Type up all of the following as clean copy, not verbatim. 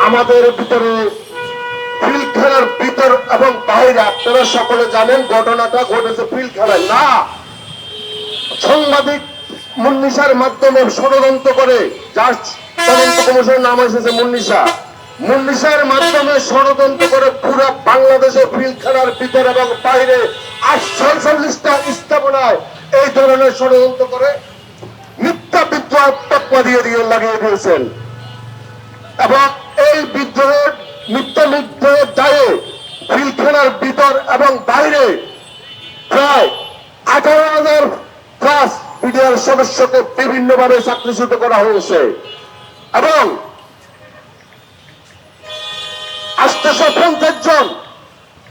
আমাদের ভিতরে পিলখানার ভিতর এবং বাইরে আপনারা সকলে জানেন ঘটনাটা ঘটেছে পিলখানায় না, সাংবাদিক মুন্নিশার মাধ্যমে ষড়যন্ত্র করে, যার তদন্ত কমিশনের নাম এসেছে মুন্নিশার মাধ্যমে ষড়যন্ত্র করে পুরো বাংলাদেশে পিলখানার ভিতর এবং বাইরে ৪৮টা স্থাপনায় এই ধরনের ষড়যন্ত্র করে মিথ্যা বিদ্রোহ তকমা দিয়ে লাগিয়ে দিয়েছেন এবং এই বিদ্রোহের মিথ্যা বিদ্রোহের দায়ে পিলখানার ভিতর এবং বাইরে প্রায় ১৮,০০০ প্লাস বিডিআর সদস্যকে বিভিন্নভাবে চাকরিচ্যুত করা হয়েছে এবং ৮৫০ জন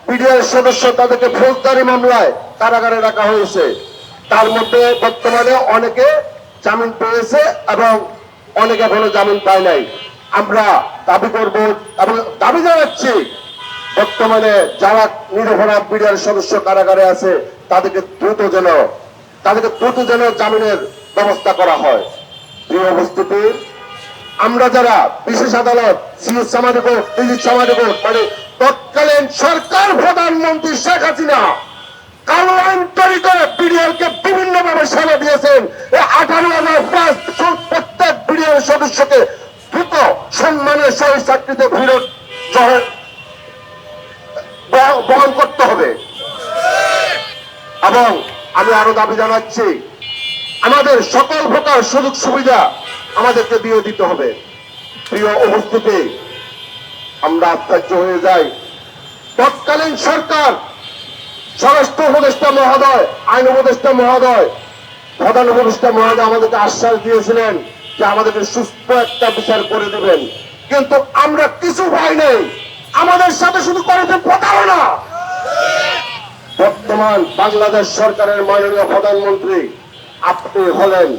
বিডিআর সদস্য তাদেরকে ফৌজদারি মামলায় কারাগারে রাখা হয়েছে। তার মধ্যে বর্তমানে অনেকে জামিন পেয়েছে এবং অনেকে এখনো জামিন পায় নাই। আমরা দাবি করব এবং দাবি জানাচ্ছি বর্তমানে যারা নিরপরাধ বিডিআর সদস্য কারাগারে আছে তাদেরকে দ্রুত যেন জামিনের ব্যবস্থা করা হয়। প্রিয় উপস্থিতি, আমরা যারা বিশেষ আদালত মানে তৎকালীন সরকার প্রধানমন্ত্রী শেখ হাসিনা কালো আইন তৈরি করে বিডিআরকে বিভিন্ন ভাবে সেবা দিয়েছেন। ১৮,০০০ প্রত্যেক বিডিআর সদস্যকে দ্রুত সম্মানের সহিত চাকরিতে ফেরত বহন করতে হবে এবং আমি আরো দাবি জানাচ্ছি আমাদের সকল প্রকার সুযোগ সুবিধা আমাদেরকে দিয়ে দিতে হবে। প্রিয় উপস্থিতি, আমরা আশ্চর্য হয়ে যাই, তৎকালীন সরকার স্বরাষ্ট্র উপদেষ্টা মহোদয়, আইন উপদেষ্টা মহোদয়, প্রধান উপদেষ্টা মহোদয় আমাদেরকে আশ্বাস দিয়েছিলেন যে আমাদেরকে সুস্থ একটা বিচার করে দেবেন, কিন্তু আমরা কিছু পাই নাই। আমাদের সাথে শুধু করেছেন প্রতারণা। বর্তমান বাংলাদেশ সরকারের মাননীয় প্রধানমন্ত্রী আপনি হলেন,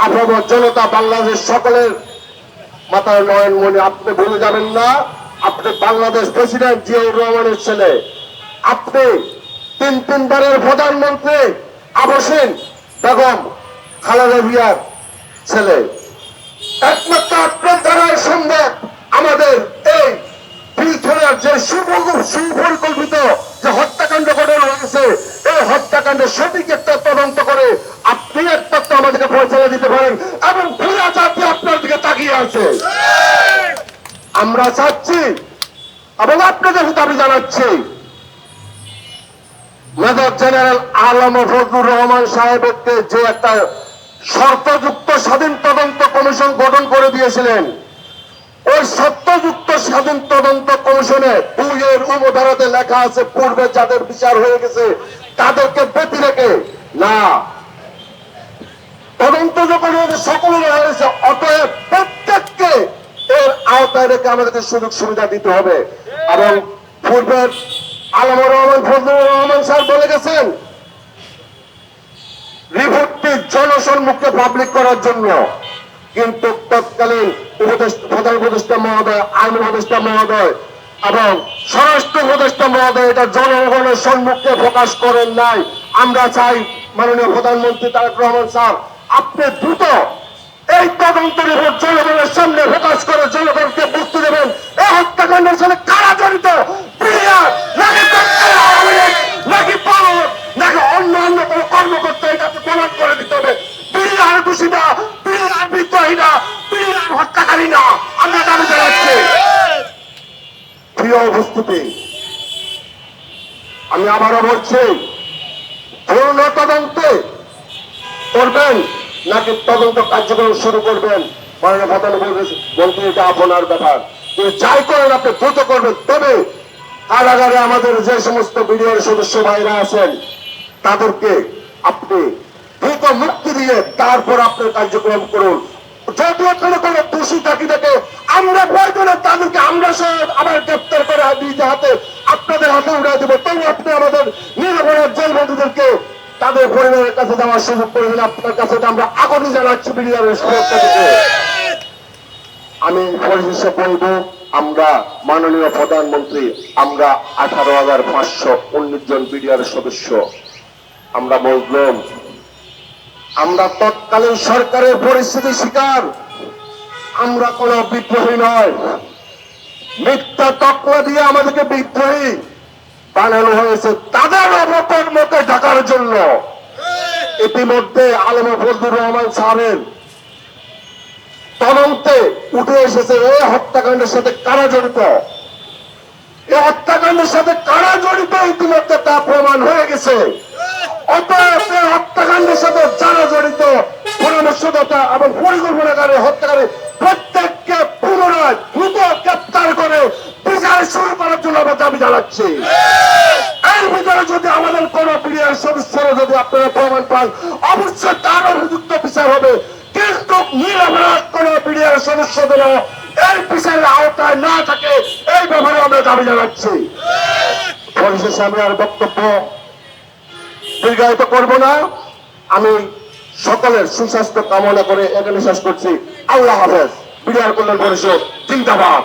আপাম জনতা বাংলাদেশ সকলের মাথার নয়নমণি। আপনি ভুলে যাবেন না, আপনি বাংলাদেশ প্রেসিডেন্ট জিয়াউর রহমানের ছেলে, আপনি তিনবারের প্রধানমন্ত্রী আবসীন বেগম খালেদা জিয়ার ছেলে। একমাত্র আপনার দ্বারাই সম্ভব আমাদের এই পিলখানার যে সুপরিকল্পিত যে হত্যাকাণ্ড ঘটানো হয়েছে, এই হত্যাকাণ্ডের সঠিক একটা তদন্ত করে আপনি একমাত্র আমাদেরকে পৌঁছানো দিতে পারেন এবং পুরা জাতি আপনার দিকে তাকিয়ে আছে। আমরা চাচ্ছি এবং আপনাদের দাবি জানাচ্ছি মেজর জেনারেল আলম ফজলুর রহমান সাহেবকে যে একটা শর্তযুক্ত স্বাধীন তদন্ত কমিশন গঠন করে দিয়েছিলেন, ওই সত্যযুক্ত স্বাধীন তদন্ত কমিশনে ২-এর উপধারাতে লেখা আছে পূর্বে যাদের বিচার হয়ে গেছে তাদেরকে ব্যতি রেখে না, তদন্ত যখন সকলের হয়েছে, অতএব প্রত্যেককে এর আওতায় রেখে আমাদেরকে সুযোগ সুবিধা দিতে হবে। এবং পূর্বের আলমুর রহমান ফজলুর রহমান স্যার বলে গেছেন রিপোর্টটি জনসম্মুখে পাবলিক করার জন্য, কিন্তু তৎকালীন প্রধান উপদেষ্টা মহোদয়, আইন উপদেষ্টা মহোদয় এবং স্বরাষ্ট্র উপদেষ্টা মহোদয় এটা জনগণের সম্মুখে প্রকাশ করেন নাই। আমরা চাই মাননীয় প্রধানমন্ত্রী তারেক রহমান স্যার আপনি দ্রুত এই তদন্ত রিপোর্ট জনগণের সামনে প্রকাশ করে জনগণকে বুঝতে দেবেন এই হত্যাকাণ্ডের সাথে কারা জড়িত, নাকি পালক নাকি অন্যান্য কোন কর্মকর্তা, এটা প্রমাণ করে দিতে হবে। বিড়িয়ার দোষী না, বিড়িয়ার বিদ্রোহী না, বিড়িয়ার হত্যাকারী না, আমরা দাবি জানাচ্ছি। প্রিয় উপস্থিতি, আমি আবারও বলছি পূর্ণ তদন্তে করবেন নাকি তদন্ত কার্যক্রম শুরু করবেন মাননীয় প্রধানমন্ত্রী, এটা আপনার ব্যাপার। যাই করেন আপনি দ্রুত করবেন, তবে কারাগারে আমাদের যে সমস্ত বিডিআর সদস্য ভাইরা আছেন তাদেরকে আপনি দ্রুত মুক্তি দিয়ে তারপর আপনার কার্যক্রম করুন। যদি ওখানে কোনো দোষী থাকি থাকে আমরা প্রয়োজনে তাদেরকে আমরা সহ আবার গ্রেপ্তার করে নিজে হাতে আপনাদের হাতে উড়ে দেবো, তবু আপনি আমাদের নিরপরাধ জেল বন্ধুদেরকে তাদের পরিবারের কাছে যাওয়ার সুযোগ করে দিন। আপনার কাছে আমরা আগনই জানাচ্ছি বিডিআরের সুরক্ষা থেকে। আমি পরিশেষে বলবো, আমরা মাননীয় প্রধানমন্ত্রী, আমরা 18,519 জন বিডিআর সদস্য, আমরা বললাম আমরা তৎকালীন সরকারের পরিস্থিতি শিকার, আমরা কোন বিদ্রোহী নয়, মিথ্যা তকমা দিয়ে আমাদেরকে বিদ্রোহী বানানো হয়েছে তাদের অপকর্মকে ঢাকার জন্য। ইতিমধ্যে আলেমা ফজলুর রহমান সাহেবের তদন্তে উঠে এসেছে এই হত্যাকাণ্ডের সাথে কারা জড়িত, এই হত্যাকাণ্ডের সাথে কারা জড়িত ইতিমধ্যে তা প্রমাণ হয়ে গেছে। অতএব এই হত্যাকাণ্ডের সাথে যারা জড়িত পরামর্শদাতা এবং পরিকল্পনাকারী হত্যাকারী প্রত্যেককে পুনরায় দ্রুত গ্রেপ্তার করে বিচার শুরু করার জন্য আমরা দাবি জানাচ্ছি। এর ভিতরে যদি আমাদের কোন পিডিআর সদস্যরা যদি আপনারা প্রমাণ পান অবশ্যই তার উপযুক্ত বিচার হবে, কিন্তু নিরপরাধ কোন পিডিআর সদস্যদের এই বিচারের আওতায় না থাকে এই ব্যাপারে আমরা দাবি জানাচ্ছি। পরিশেষে আমি আর বক্তব্য দীর্ঘায়িত করব না। আমি সকলের সুস্বাস্থ্য কামনা করে এখানে শেষ করছি। আল্লাহ হাফেজ। বিডিআর কল্যাণ পরিষদ জিন্দাবাদ।